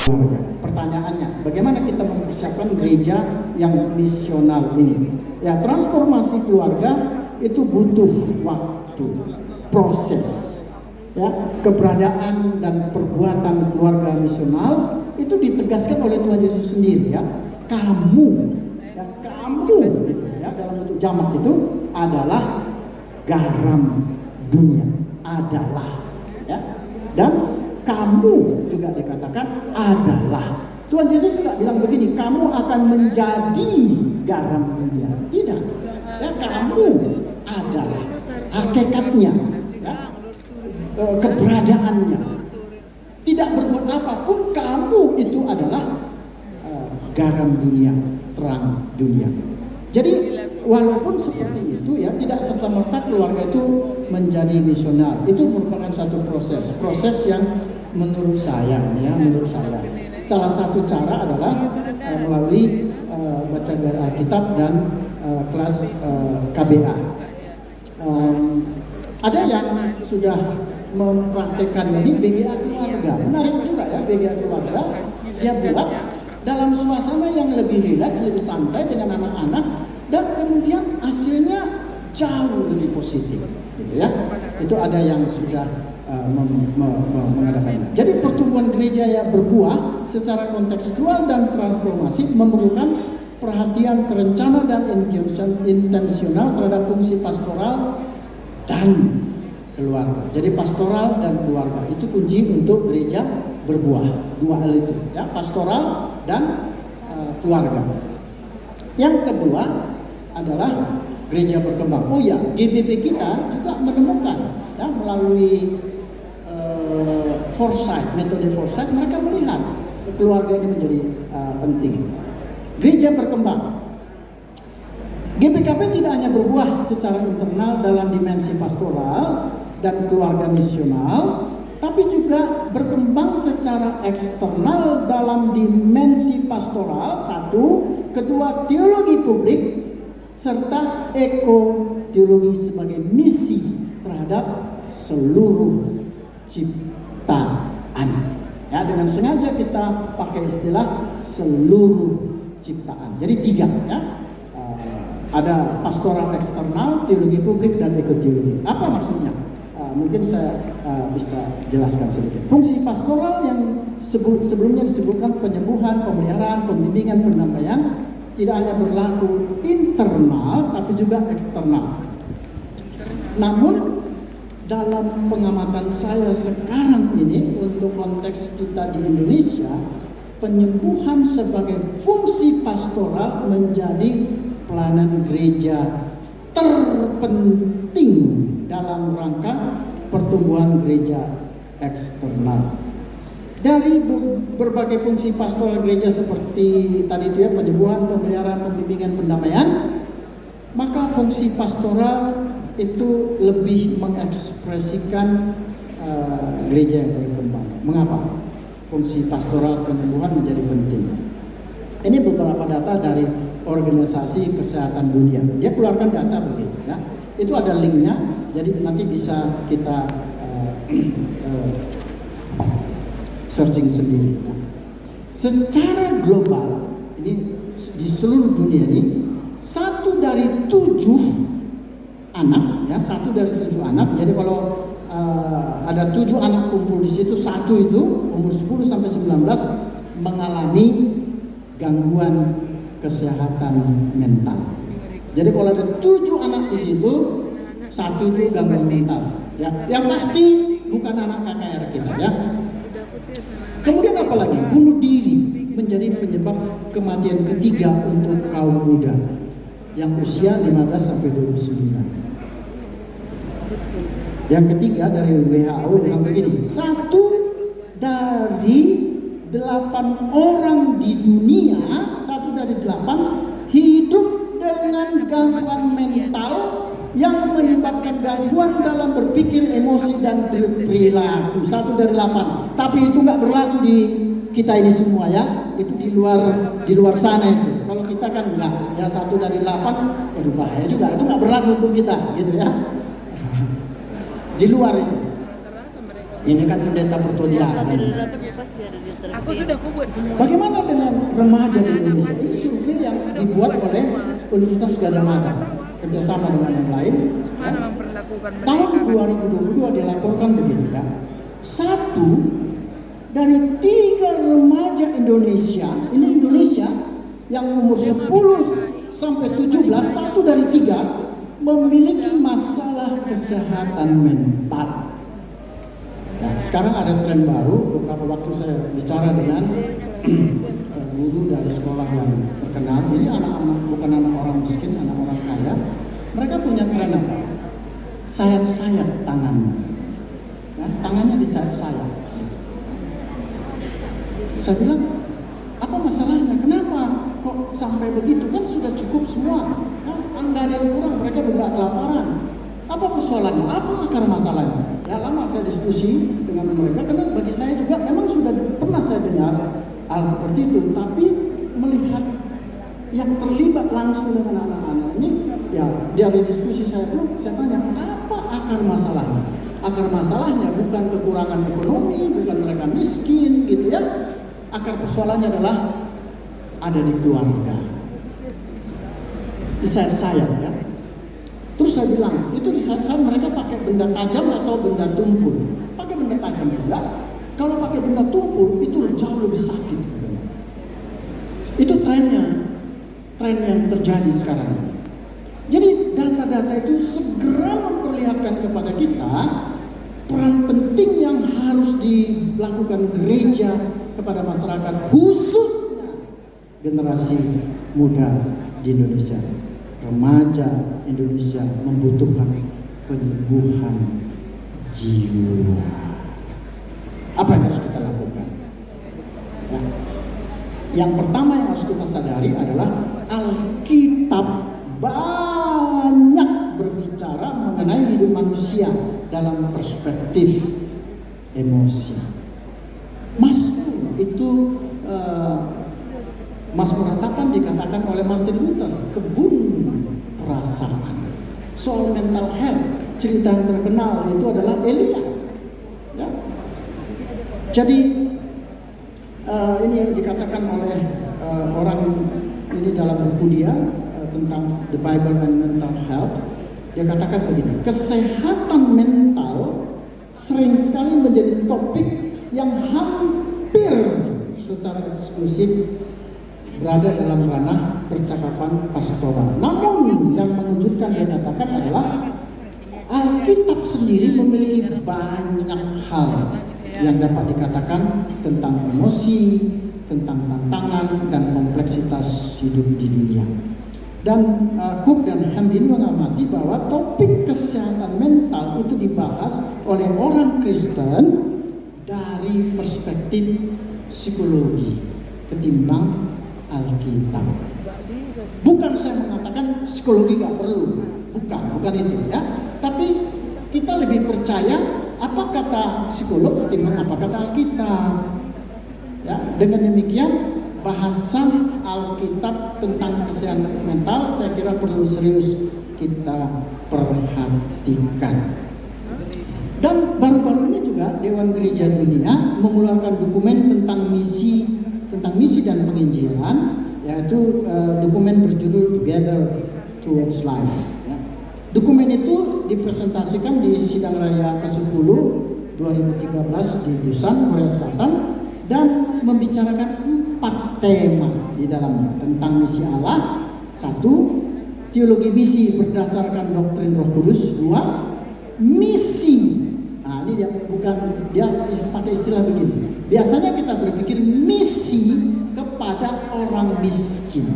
keluarga. Pertanyaannya, bagaimana kita mempersiapkan gereja yang misional ini? Ya, transformasi keluarga itu butuh waktu, proses. Ya, keberadaan dan perbuatan keluarga misional itu ditegaskan oleh Tuhan Yesus sendiri, ya. Kamu gitu, ya, dalam bentuk jamak itu adalah garam dunia, adalah, ya. Dan kamu juga dikatakan adalah. Tuhan Yesus tidak bilang begini, kamu akan menjadi garam dunia. Tidak. Ya, kamu adalah hakikatnya, ya, keberadaannya. Tidak berbuat apapun, kamu itu adalah garam dunia, terang dunia. Jadi walaupun seperti itu, ya, tidak serta-merta keluarga itu menjadi misional. Itu merupakan satu proses yang menurut saya, salah satu cara adalah melalui baca Alkitab dan kelas KBA. Ada yang sudah mempraktekkan ini BGA keluarga. Menarik juga, ya, BGA keluarga. Dia buat dalam suasana yang lebih rileks, lebih santai dengan anak-anak, dan kemudian hasilnya jauh lebih positif, gitu, ya. Itu ada yang sudah mengadakannya. Jadi pertumbuhan gereja yang berbuah secara kontekstual dan transformasi memerlukan perhatian terencana dan intensional terhadap fungsi pastoral dan keluarga. Jadi pastoral dan keluarga itu kunci untuk gereja berbuah. Dua hal itu, ya, pastoral dan keluarga. Yang kedua adalah gereja berkembang. Oh ya, GBP kita juga menemukan, ya, melalui metode foresight, mereka melihat keluarga ini menjadi penting. Gereja berkembang. GBKP tidak hanya berbuah secara internal dalam dimensi pastoral dan keluarga misional, tapi juga berkembang secara eksternal dalam dimensi pastoral, satu, kedua teologi publik, serta ekoteologi sebagai misi terhadap seluruh ciptaan. Ya, dengan sengaja kita pakai istilah seluruh ciptaan. Jadi tiga, ya. Ada pastoral eksternal, teologi publik, dan ekoteologi. Apa maksudnya? Mungkin saya bisa jelaskan sedikit. Fungsi pastoral yang sebelumnya disebutkan penyembuhan, pemeliharaan, pembimbingan, pendampingan tidak hanya berlaku internal tapi juga eksternal. Namun dalam pengamatan saya sekarang ini untuk konteks kita di Indonesia, penyembuhan sebagai fungsi pastoral menjadi pelayanan gereja terpenting dalam rangka pertumbuhan gereja eksternal. Dari berbagai fungsi pastoral gereja seperti tadi itu, ya, penyembuhan, pemeliharaan, pembimbingan, pendamaian, maka fungsi pastoral itu lebih mengekspresikan gereja yang berkembang. Mengapa? Fungsi pastoral penyembuhan menjadi penting. Ini beberapa data dari Organisasi Kesehatan Dunia. Dia keluarkan data begini, ya. Itu ada linknya, jadi nanti bisa kita searching sendiri. Nah, secara global, ini di seluruh dunia ini, 1 dari 7 anak, ya, 1 dari 7 anak. Jadi kalau ada 7 anak kumpul di situ, 1 itu umur 10 sampai 19 mengalami gangguan kesehatan mental. Jadi kalau ada 7 anak di situ, 1 itu gangguan mental. Ya, yang pasti bukan anak KKR kita, ya. Kemudian apalagi? Bunuh diri menjadi penyebab kematian ketiga untuk kaum muda yang usia 15 sampai 29. Yang ketiga dari WHO bilang begini, 1 dari 8 orang di dunia, 1 dari 8 hidup dengan gangguan mental yang menyebabkan gangguan dalam berpikir, emosi, dan perilaku. 1 dari 8. Tapi itu nggak berlaku di kita ini semua, ya. Itu di luar sana itu. Kalau kita kan enggak, ya 1 dari 8, waduh bahaya juga. Itu nggak berlaku untuk kita, gitu, ya. Di luar itu. Ini kan pendeta pertodiaan. Aku sudah buat semua. Bagaimana dengan remaja di Indonesia? Ini survei yang dibuat oleh Universitas Gadjah Mada kerjasama dengan yang lain. Mana memperlakukan mereka? Tahun 2022 dilaporkan begini ya. 1 dari 3 remaja Indonesia, ini Indonesia yang umur 10 sampai 17, 1 dari 3 memiliki masalah kesehatan mental. Nah, sekarang ada tren baru. Beberapa waktu saya bicara dengan guru dari sekolah yang terkenal. Ini anak-anak, bukan anak orang miskin, anak orang kaya. Mereka punya tren apa? Sayat-sayat tangannya. Ya, tangannya disayat-sayat. Saya bilang, apa masalahnya? Kenapa kok sampai begitu? Kan sudah cukup semua. Nggak ada yang kurang. Mereka tidak kelaparan. Apa persoalannya? Apa akar masalahnya? Ya lama saya diskusi dengan mereka karena bagi saya juga memang sudah pernah saya dengar hal seperti itu, tapi melihat yang terlibat langsung dengan anak-anak ini, ya dari diskusi saya itu saya tanya apa akar masalahnya? Akar masalahnya bukan kekurangan ekonomi, bukan mereka miskin gitu ya. Akar persoalannya adalah ada di keluarga. Di saya ya. Terus saya bilang, itu di saat mereka pakai benda tajam atau benda tumpul. Pakai benda tajam juga. Kalau pakai benda tumpul, itu jauh lebih sakit. Itu trennya. Tren yang terjadi sekarang. Jadi data-data itu segera memperlihatkan kepada kita peran penting yang harus dilakukan gereja kepada masyarakat, khususnya generasi muda di Indonesia. Remaja Indonesia membutuhkan penyembuhan jiwa. Apa yang harus kita lakukan? Ya. Yang pertama yang harus kita sadari adalah Alkitab banyak berbicara mengenai hidup manusia dalam perspektif emosi. Mazmur itu Mazmur hatapan dikatakan oleh Martin Luther kebun perasaan. Soal mental health, cerita yang terkenal itu adalah Elia. Ya. Jadi ini dikatakan oleh orang ini dalam buku dia tentang The Bible and Mental Health. Dia katakan begini, kesehatan mental sering sekali menjadi topik yang hampir secara eksklusif berada dalam ranah percakapan pastoral. Namun yang mengejutkan dia katakan adalah Alkitab sendiri memiliki banyak hal yang dapat dikatakan tentang emosi, tentang tantangan dan kompleksitas hidup di dunia. Dan Cook dan Hamdin mengamati bahwa topik kesehatan mental itu dibahas oleh orang Kristen dari perspektif psikologi ketimbang Alkitab. Bukan saya mengatakan psikologi nggak perlu, bukan itu ya. Tapi kita lebih percaya apa kata psikolog ketimbang apa kata Alkitab. Ya, dengan demikian bahasan Alkitab tentang kesehatan mental saya kira perlu serius kita perhatikan. Dan baru-baru ini juga Dewan Gereja Dunia mengeluarkan dokumen tentang misi dan penginjilan, yaitu dokumen berjudul Together Towards Life. Ya. Dokumen itu dipresentasikan di Sidang Raya ke-10 2013 di Busan, Korea Selatan, dan membicarakan 4 tema di dalamnya tentang misi Allah. 1, teologi misi berdasarkan doktrin Roh Kudus. 2, misi. Nah, ini dia pakai istilah begini. Biasanya kita berpikir misi kepada orang miskin.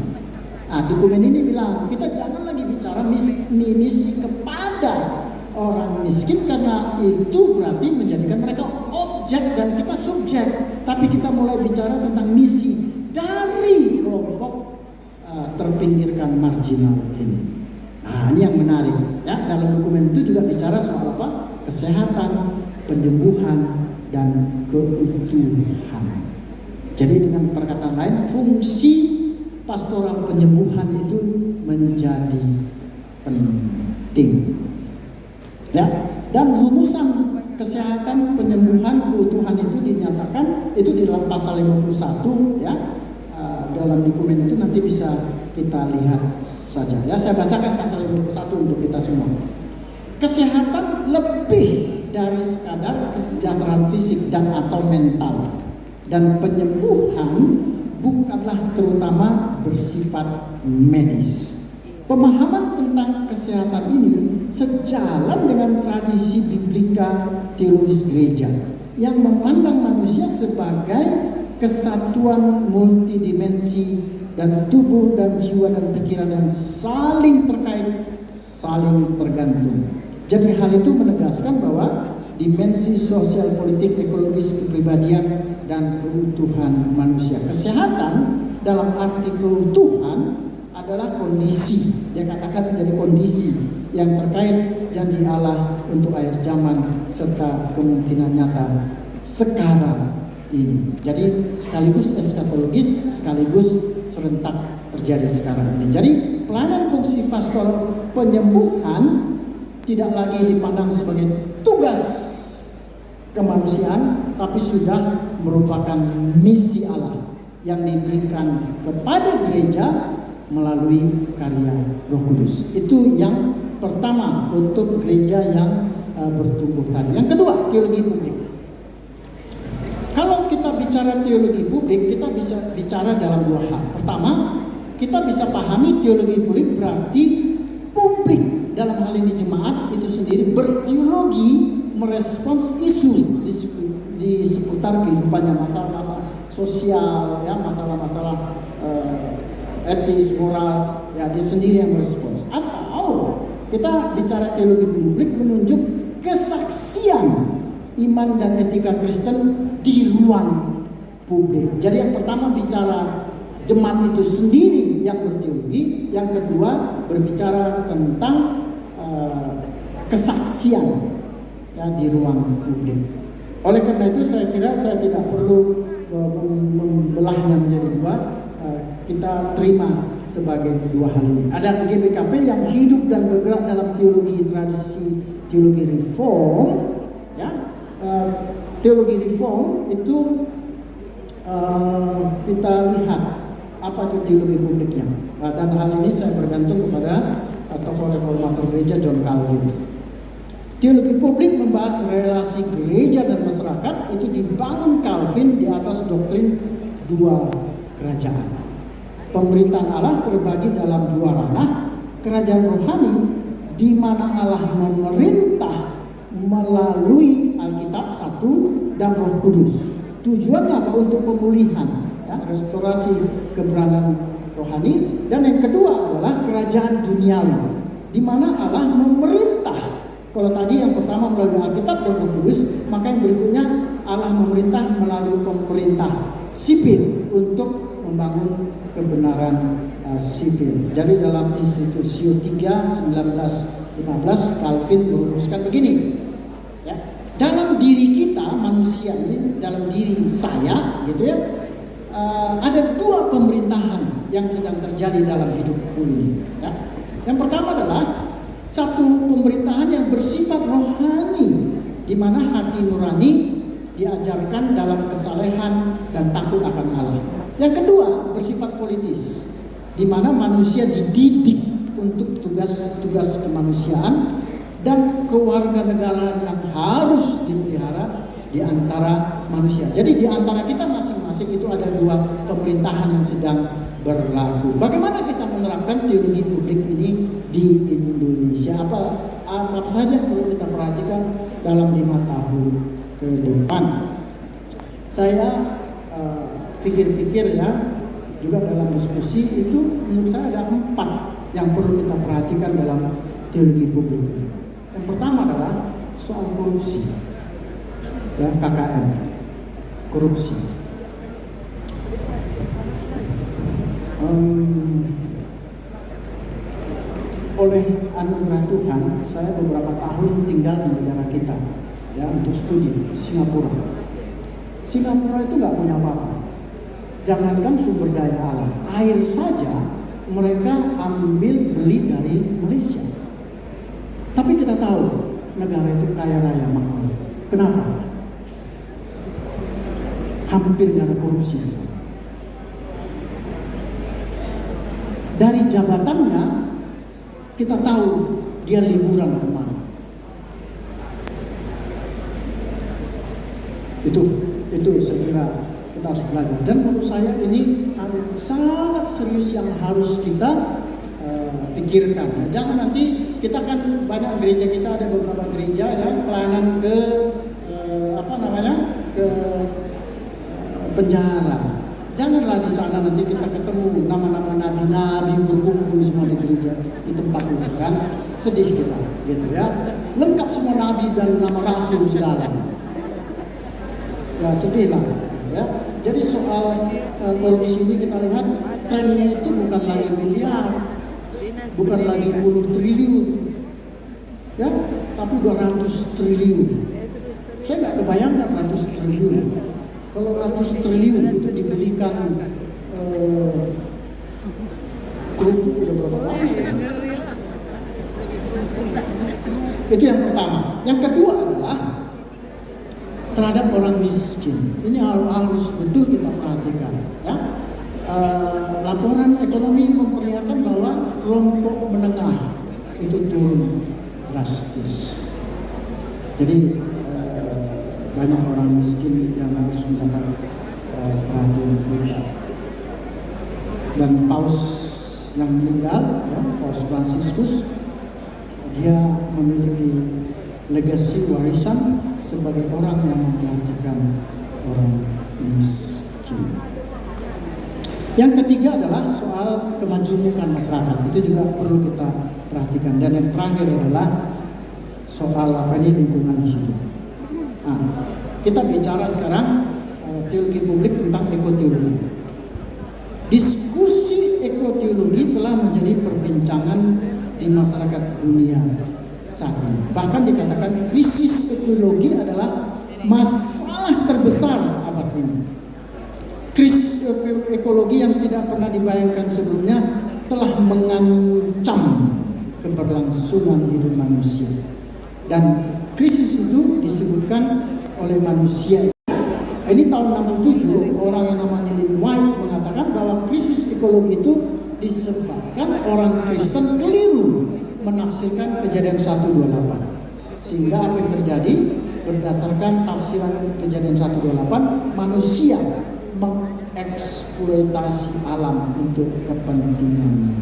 Nah, dokumen ini bilang kita jangan lagi bicara misi kepada orang miskin karena itu berarti menjadikan mereka objek dan kita subjek. Tapi kita mulai bicara tentang misi dari kelompok terpinggirkan marginal ini. Nah, ini yang menarik ya. Dalam dokumen itu juga bicara soal apa? Kesehatan, penyembuhan, dan keutuhan. Jadi dengan perkataan lain, fungsi pastoral penyembuhan itu menjadi penting. Ya, dan rumusan kesehatan, penyembuhan, keutuhan itu dinyatakan itu di dalam pasal 51 ya. Dalam dokumen itu nanti bisa kita lihat saja ya. Saya bacakan pasal 51 untuk kita semua. Kesehatan lebih dari sekadar kesejahteraan fisik dan atau mental, dan penyembuhan bukanlah terutama bersifat medis. Pemahaman tentang kesehatan ini sejalan dengan tradisi biblika teologis gereja yang memandang manusia sebagai kesatuan multidimensi dan tubuh dan jiwa dan pikiran yang saling terkait, saling tergantung. Jadi hal itu menegaskan bahwa dimensi sosial, politik, ekologis, kepribadian, dan keutuhan manusia. Kesehatan dalam arti keutuhan adalah kondisi, dia katakan menjadi kondisi yang terkait janji Allah untuk akhir zaman serta kemungkinan nyata sekarang ini. Jadi sekaligus eskatologis, sekaligus serentak terjadi sekarang ini. Jadi pelayanan fungsi pastoral penyembuhan tidak lagi dipandang sebagai tugas kemanusiaan, tapi sudah merupakan misi Allah yang diberikan kepada gereja melalui karya Roh Kudus. Itu yang pertama untuk gereja yang bertumbuh tadi. Yang kedua, teologi publik. Kalau kita bicara teologi publik, kita bisa bicara dalam dua hal. Pertama, kita bisa pahami teologi publik berarti publik dalam hal ini jemaat itu sendiri berteologi merespons isu di seputar kehidupannya, masalah-masalah sosial, ya, masalah-masalah etis, moral, ya dia sendiri yang merespons. Atau kita bicara teologi publik menunjuk kesaksian iman dan etika Kristen di ruang publik. Jadi yang pertama bicara jemaat itu sendiri yang berteologi, yang kedua berbicara tentang kesaksian ya di ruang publik. Oleh karena itu saya kira saya tidak perlu membelahnya menjadi dua. Kita terima sebagai dua hal ini. Ada GBKP yang hidup dan bergerak dalam teologi tradisi teologi reform, ya. Teologi reform itu kita lihat apa itu teologi publiknya. Dan hal ini saya bergantung kepada tokoh reformator gereja John Calvin. Teologi publik membahas relasi gereja dan masyarakat itu dibangun Calvin di atas doktrin dua kerajaan. Pemerintahan Allah terbagi dalam dua ranah, kerajaan rohani di mana Allah memerintah melalui Alkitab satu dan Roh Kudus. Tujuannya apa? Untuk pemulihan, ya, restorasi keberadaan rohani. Dan yang kedua adalah kerajaan duniawi di mana Allah memerintah. Kalau tadi yang pertama melalui Alkitab dan Roh Kudus, maka yang berikutnya Allah memerintah melalui pemerintah sipil untuk membangun kebenaran sipil. Jadi dalam Institutio 3 1915 Calvin merumuskan begini, ya, dalam diri kita manusia ini, dalam diri saya gitu ya, ada dua pemerintahan yang sedang terjadi dalam hidupku ini, ya. Yang pertama adalah satu pemerintahan yang bersifat rohani, di mana hati nurani diajarkan dalam kesalehan dan takut akan Allah. Yang kedua bersifat politis, di mana manusia dididik untuk tugas-tugas kemanusiaan dan kewarganegaraan yang harus dipelihara di antara manusia. Jadi di antara kita masing-masing itu ada dua pemerintahan yang sedang berlaku. Bagaimana kita menerapkan teologi publik ini di Indonesia? Apa saja yang perlu kita perhatikan dalam 5 tahun ke depan? Saya pikir-pikir ya, juga dalam diskusi itu menurut saya ada 4 yang perlu kita perhatikan dalam teologi publik ini. Yang pertama adalah soal korupsi, ya, KKN, korupsi. Oleh anugerah Tuhan, saya beberapa tahun tinggal di negara kita, ya, untuk studi Singapura. Singapura itu nggak punya apa-apa. Jangankan sumber daya alam, air saja mereka beli dari Malaysia. Tapi kita tahu negara itu kaya raya makmur. Kenapa? Hampir nggak ada korupsi di sana. Dari jabatannya kita tahu dia liburan kemana. Itu saya kira kita harus belajar. Dan menurut saya ini sangat serius yang harus kita pikirkan. Nah, jangan nanti kita kan banyak gereja kita, ada beberapa gereja yang pelayanan ke ke penjara. Janganlah di sana nanti kita ketemu nama-nama nabi-nabi berkumpul semua di gereja di tempat itu kan, sedih kita gitu ya. Lengkap semua nabi dan nama rasul di dalam. Ya sedih lah ya. Jadi soal korupsi ini kita lihat trennya itu bukan lagi miliar, bukan lagi puluh triliun, ya, tapi 200 triliun. Saya nggak kebayangkan 100 triliun. Kalau 100 triliun itu dibelikan kerupuk udah berapa lama? Itu yang pertama. Yang kedua adalah terhadap orang miskin. Ini harus betul kita perhatikan. Ya. Laporan ekonomi memperlihatkan bahwa kelompok menengah itu turun drastis. Jadi banyak orang miskin yang harus mendapat perhatian kita. Dan Paus yang meninggal, ya, Paus Fransiskus, dia memiliki legasi warisan sebagai orang yang memperhatikan orang miskin. Yang ketiga adalah soal kemajukan masyarakat. Itu juga perlu kita perhatikan. Dan yang terakhir adalah soal lingkungan hidup. Nah, kita bicara sekarang teologi publik tentang ekoteologi. Diskusi ekoteologi telah menjadi perbincangan di masyarakat dunia saat ini. Bahkan dikatakan krisis ekologi adalah masalah terbesar abad ini. Krisis ekologi yang tidak pernah dibayangkan sebelumnya telah mengancam keberlangsungan hidup manusia. Dan krisis itu disebutkan oleh manusia. Ini tahun 67 orang yang namanya Ellen White mengatakan bahwa krisis ekologi itu disebabkan orang Kristen keliru menafsirkan Kejadian 1:28. Sehingga apa yang terjadi berdasarkan tafsiran Kejadian 1:28, manusia mengeksploitasi alam untuk kepentingannya.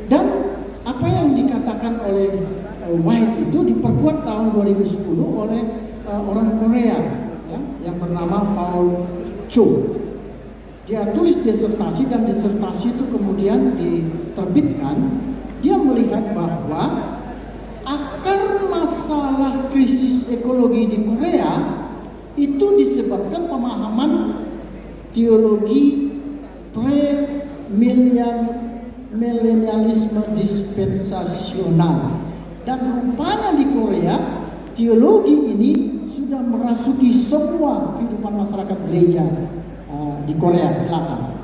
Dan apa yang dikatakan oleh White itu diperkuat tahun 2010 oleh orang Korea, ya, yang bernama Paul Cho. Dia tulis disertasi dan disertasi itu kemudian diterbitkan. Dia melihat bahwa akar masalah krisis ekologi di Korea itu disebabkan pemahaman teologi pre-milenialisme dispensasional. Dan rupanya di Korea teologi ini sudah merasuki semua kehidupan masyarakat gereja di Korea Selatan.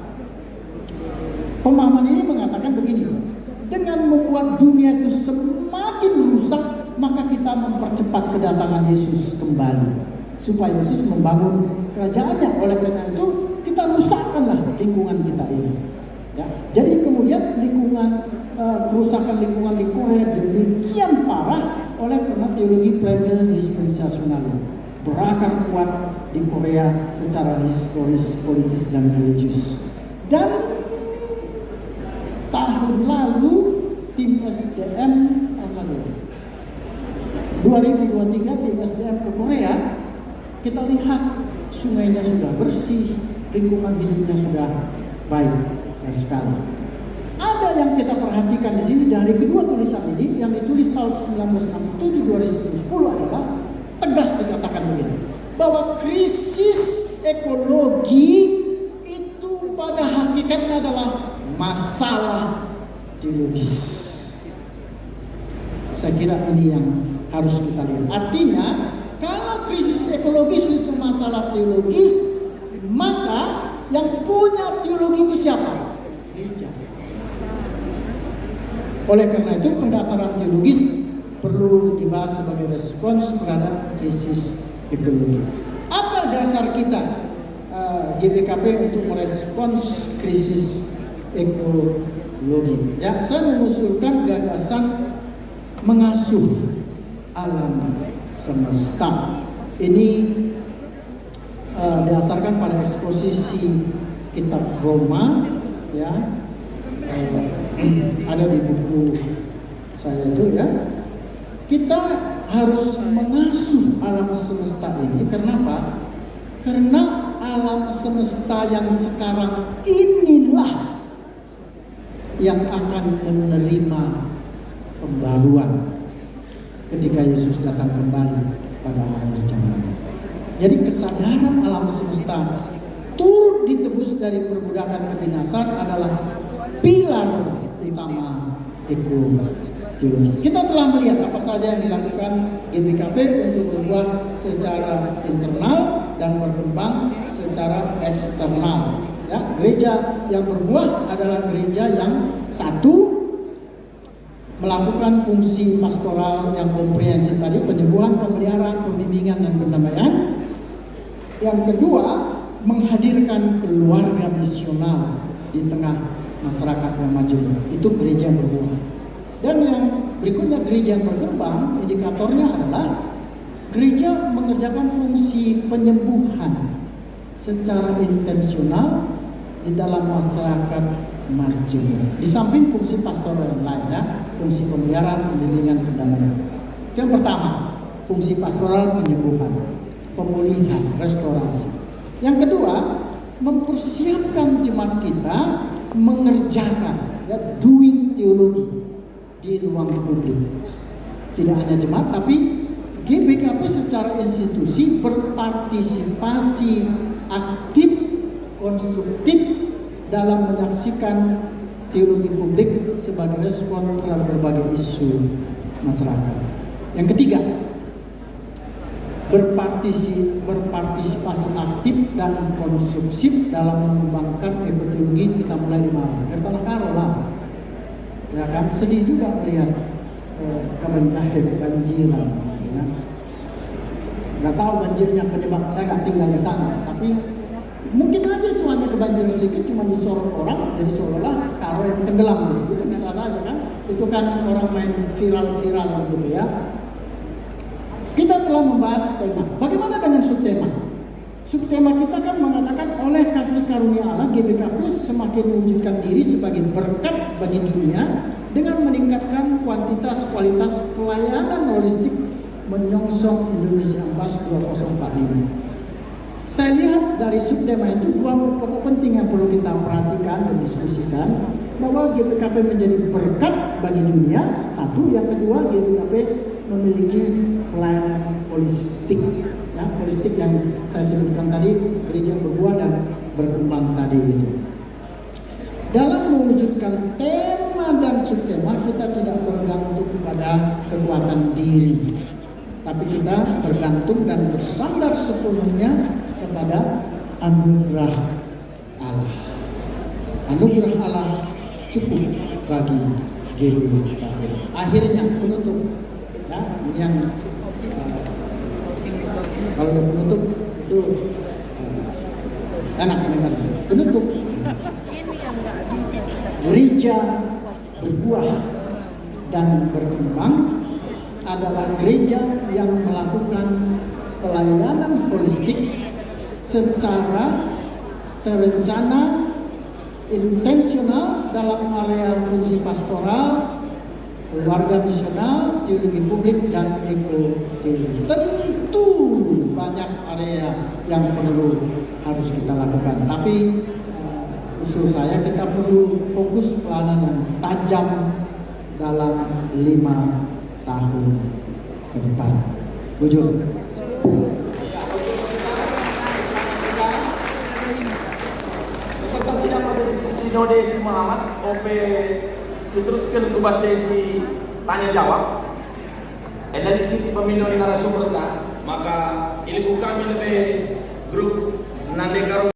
Pemahaman ini mengatakan begini: dengan membuat dunia itu semakin rusak, maka kita mempercepat kedatangan Yesus kembali supaya Yesus membangun kerajaannya. Oleh karena itu kita rusakkanlah lingkungan kita ini. Ya, jadi kemudian kerusakan lingkungan di Korea demikian parah oleh karena teologi premil dispensasional ini berakar kuat di Korea secara historis, politis, dan religius. Dan tahun lalu tim SDM 2023 tim SDM ke Korea, kita lihat sungainya sudah bersih, lingkungan hidupnya sudah baik sekali. Ada yang kita perhatikan di sini dari kedua tulisan ini yang ditulis tahun 1967-2010 adalah tegas dikatakan begini, bahwa krisis ekologi itu pada hakikatnya adalah masalah teologis. Saya kira ini yang harus kita lihat. Artinya kalau krisis ekologis itu masalah teologis, maka yang punya teologi itu siapa? Gereja. Oleh karena itu pendasaran teologis perlu dibahas sebagai respons terhadap krisis ekologi. Apa dasar kita GBKP untuk merespons krisis ekologi? Ya, saya mengusulkan gagasan mengasuh alam semesta. Ini didasarkan pada eksposisi kitab Roma, ya, ada di buku saya itu, ya. Kita harus mengasuh alam semesta ini. Kenapa? Karena alam semesta yang sekarang inilah yang akan menerima pembaruan ketika Yesus datang kembali pada akhir zaman. Jadi kesadaran alam semesta turut ditebus dari perbudakan kebinasan adalah pilar utama ekologi. Kita telah melihat apa saja yang dilakukan GBKP untuk berbuat secara internal dan berkembang secara eksternal. Ya, gereja yang berbuah adalah gereja yang satu, melakukan fungsi pastoral yang komprehensif tadi, penyembuhan, pemeliharaan, pembimbingan, dan pendamaian. Yang kedua, menghadirkan keluarga misional di tengah masyarakat yang majemuk. Itu gereja yang berbuah. Dan yang berikutnya, gereja yang berkembang, indikatornya adalah gereja mengerjakan fungsi penyembuhan secara intensional di dalam masyarakat majemuk. Di samping fungsi pastoral yang lainnya, fungsi pemeliharaan, pembimbingan, pendamaian. Yang pertama, fungsi pastoral penyembuhan, pemulihan, restorasi. Yang kedua, mempersiapkan jemaat kita mengerjakan, ya, doing teologi di ruang publik. Tidak hanya jemaat, tapi GBKP secara institusi berpartisipasi aktif, konstruktif dalam menyaksikan teologi publik sebagai respon terhadap berbagai isu masyarakat. Yang ketiga, berpartisipasi aktif dan konstruktif dalam mengembangkan ekologi. Kita mulai di mana? Dari Tanah Karo lah, ya kan? Sedih juga melihat Kabanjahe banjiran, ya. Nggak tahu banjirnya penyebab, saya nggak tinggal di sana, tapi mungkin aja itu hanya kebanjiran sedikit, cuma disorot orang, jadi seolah-olah Karo yang tenggelam gitu. Itu bisa saja kan? Itu kan orang main viral-viral gitu, ya. Kita telah membahas tema. Bagaimana dengan subtema? Subtema kita kan mengatakan oleh kasih karunia Allah, GBKP semakin mewujudkan diri sebagai berkat bagi dunia dengan meningkatkan kuantitas kualitas pelayanan holistik menyongsong Indonesia Ambas 2045. Saya lihat dari subtema itu dua pokok penting yang perlu kita perhatikan dan diskusikan, bahwa GBKP menjadi berkat bagi dunia, satu. Yang kedua, GBKP memiliki pelayanan holistik, ya, holistik yang saya sebutkan tadi, gereja yang berbuah dan berkembang tadi itu. Dalam mewujudkan tema dan subtema, kita tidak bergantung pada kekuatan diri, tapi kita bergantung dan bersandar sepenuhnya kepada anugerah Allah. Anugerah Allah cukup bagi GBKP. Akhirnya penutup, ya, ini yang kalau udah penutup itu enak dengar. Penutup, gereja berbuah dan berkembang adalah gereja yang melakukan pelayanan holistik secara terencana, intensional dalam area fungsi pastoral, keluarga misional, teologi publik, dan ekoteologi. Tentu banyak area yang harus kita lakukan, tapi usul saya kita perlu fokus pelayanan yang tajam dalam 5 tahun ke depan. Bujur. Peserta sidang majelis Sinode Semangat OP diteruskan ke sesi tanya jawab. Dari sisi pemilu narasumber, maka ilmu kami lebih grup nanti karo